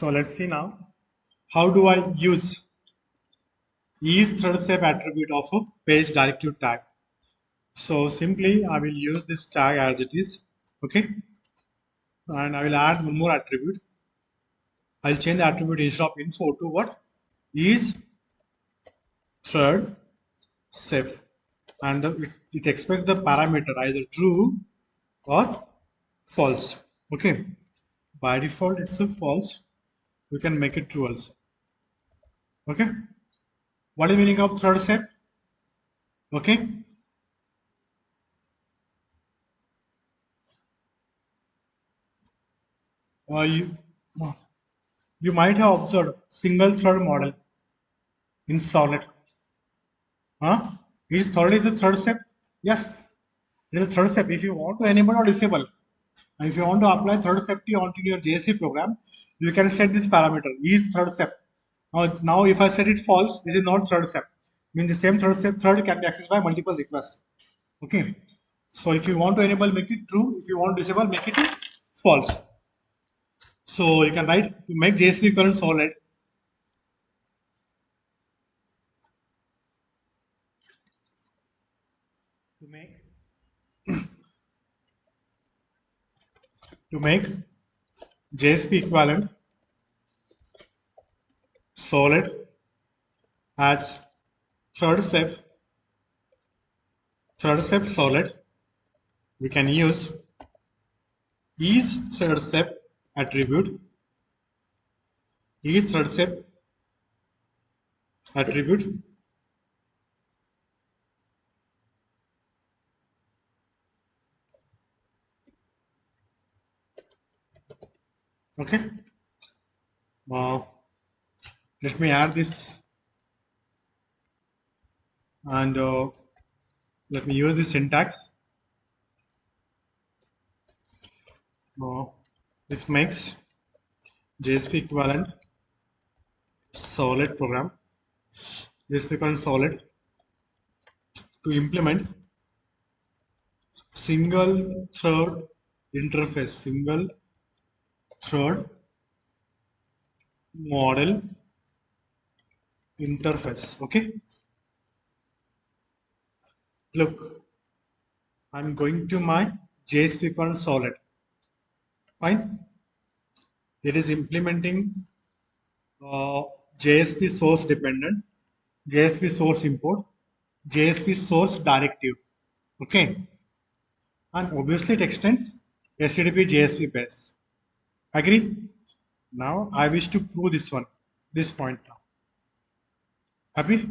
So let's see now. How do I use isThreadSafe attribute of a page directive tag? So simply I will use this tag as it is. Okay. And I will add one more attribute. I'll change the attribute instead of info to what? Is thread safe. And it expects the parameter either true or false. Okay. By default it's a false. We can make it true also. Okay. What is the meaning of thread safe? Okay. Uh, you, you might have observed single thread model in Servlet. Huh? Is the third step? Yes, it is the third step. If you want to enable or disable, and if you want to apply third safety onto your JSP program, you can set this parameter is third step. Now if I set it false, this is not third step. Means the same third can be accessed by multiple requests. Okay. So if you want to enable, make it true. If you want to disable, make it false. So you can write to make JSP equivalent solid. To make JSP equivalent solid as ThreadSafe Servlet, we can use isThreadSafe attribute okay. Let me add this and let me use this syntax. This makes JSP equivalent solid program, JSP equivalent solid to implement single thread model interface. Okay, look, I'm going to my JSP equivalent solid. Fine, it is implementing JSP source dependent, JSP source import, JSP source directive. Okay, and obviously it extends HTTP JSP base. Agree? Now I wish to prove this point now. Happy?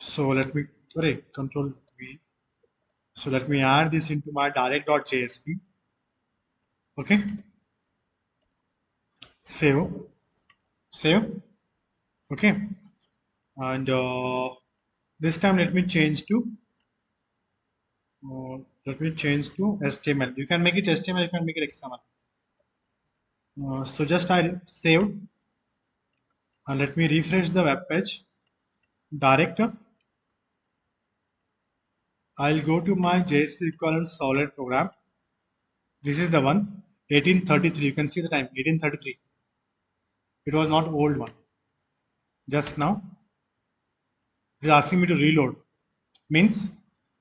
So let me control V. So let me add this into my direct.jsp. Okay. Save. Okay. And this time let me change to HTML. You can make it HTML. You can make it XML. So just I saved and let me refresh the web page. Director. I'll go to my JSP equivalent solid program. This is the one 1833. You can see the time 1833. It was not old one. Just now it is asking me to reload. Means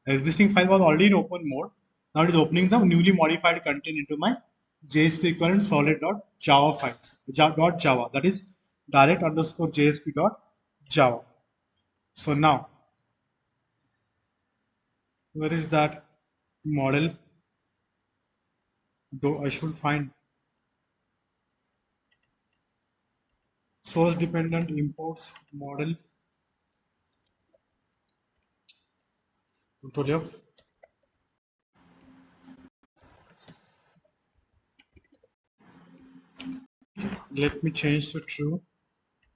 existing file was already in open mode. Now it is opening the newly modified content into my JSP equivalent solid.java files. .java, that is direct_jsp.java. So now where is that model? Though I should find source dependent imports model. Control F. Let me change to true.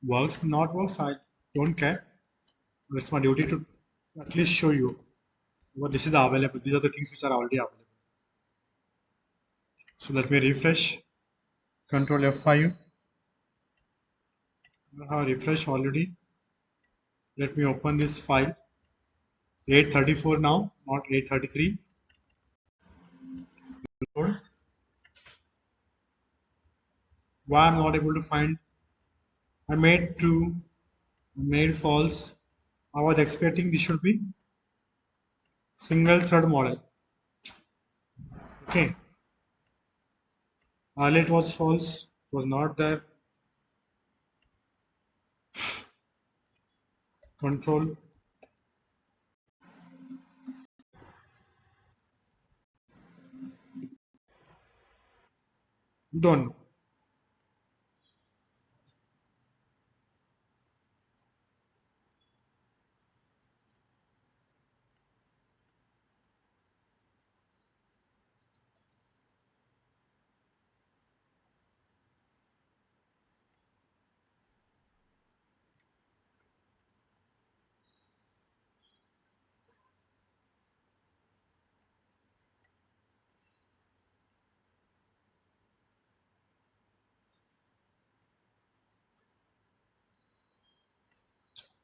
Works, not works, I don't care. It's my duty to at least show you what this is available. These are the things which are already available. So let me refresh. Control F5. I have refreshed already. Let me open this file. 834 now, not 833. Load. Why I'm not able to find? I made true, I made false. I was expecting this should be single thread model. Okay. Earlier it was false, it was not there. Control. Don't know.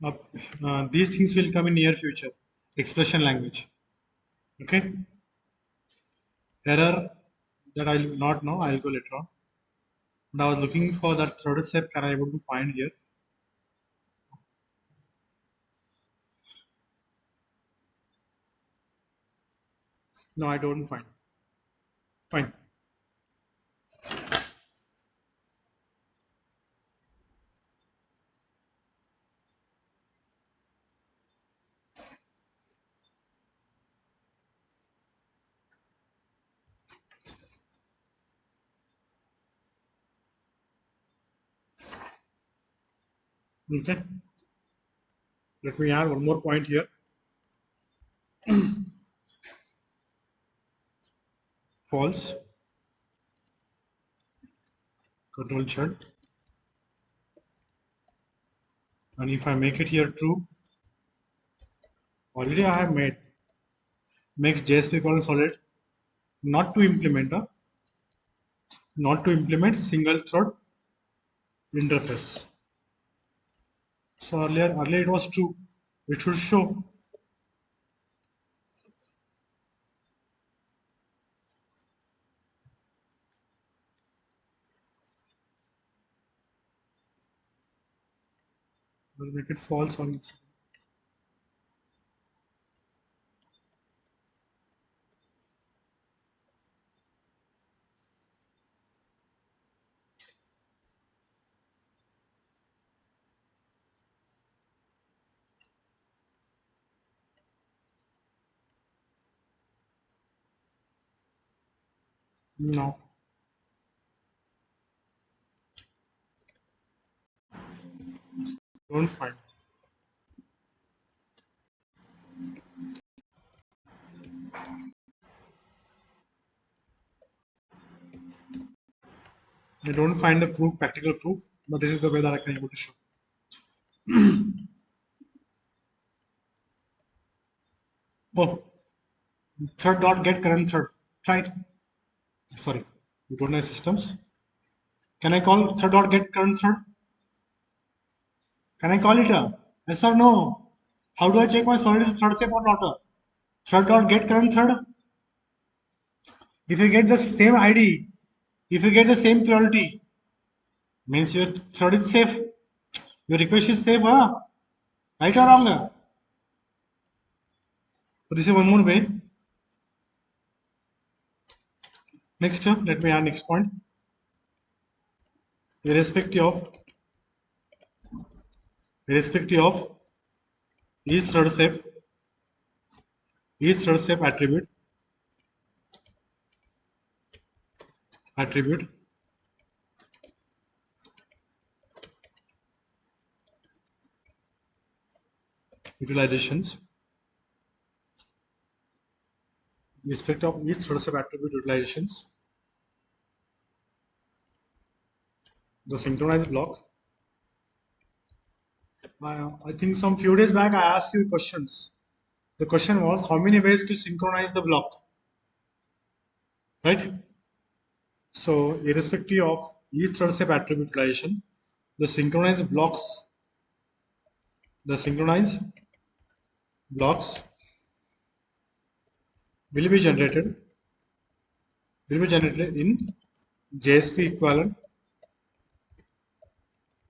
Uh, these things will come in near future. Expression language. Okay. Error that I will not know. I will go later on. But I was looking for that third step. Can I able to find here? No, I don't find. Fine. Okay. Let me add one more point here. False. Control Z. And if I make it here true, already I have made makes JSP equivalent solid not to implement single thread interface. So earlier it was true. It should show. We'll make it false on this. No, don't find. I don't find the proof, practical proof, but this is the way that I can able to show. Oh, thread dot get current thread. Try it. Sorry, you don't have systems. Can I call thread dot get current thread? Can I call it a yes or no? How do I check my solid is thread safe or not? Thread dot get current thread. If you get the same ID, if you get the same priority, means your thread is safe. Your request is safe, huh? Right or wrong? So this is one more way. Next, let me add next point. Irrespective of each thread safe attribute utilizations. Respect of each thread safe attribute utilizations. The synchronized block. I think some few days back I asked you questions. The question was how many ways to synchronize the block, right? So irrespective of each thread safe attribute utilization, the synchronized blocks will be generated in JSP equivalent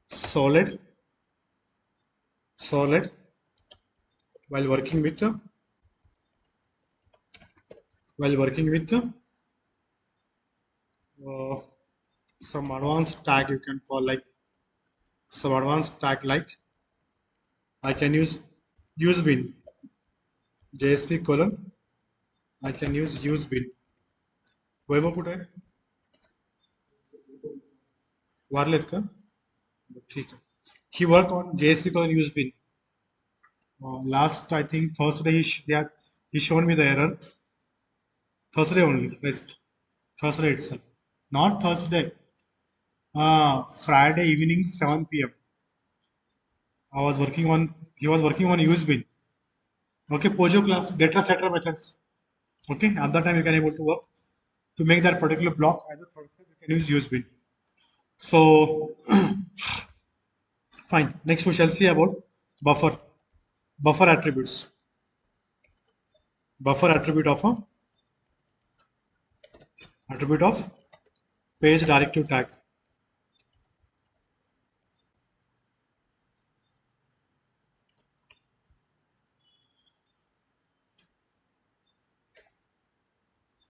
solid while working with uh, some advanced tag, you can call like some advanced tag like I can use useBean JSP colon I can use useBean. वैभव कुठे आहे? वारलेत का? ठीक आहे. He worked on JSP colon useBean. Last I think Thursday he shown me the error. Thursday only, rest. Thursday itself. Not Thursday. Friday evening 7 p.m. He was working on useBean. Okay, Pojo class, data setter methods. Okay, at that time you can able to work to make that particular block as a Thursday, you can use useBean. So fine. Next we shall see about buffer. Buffer attributes. Buffer attribute of page directive tag.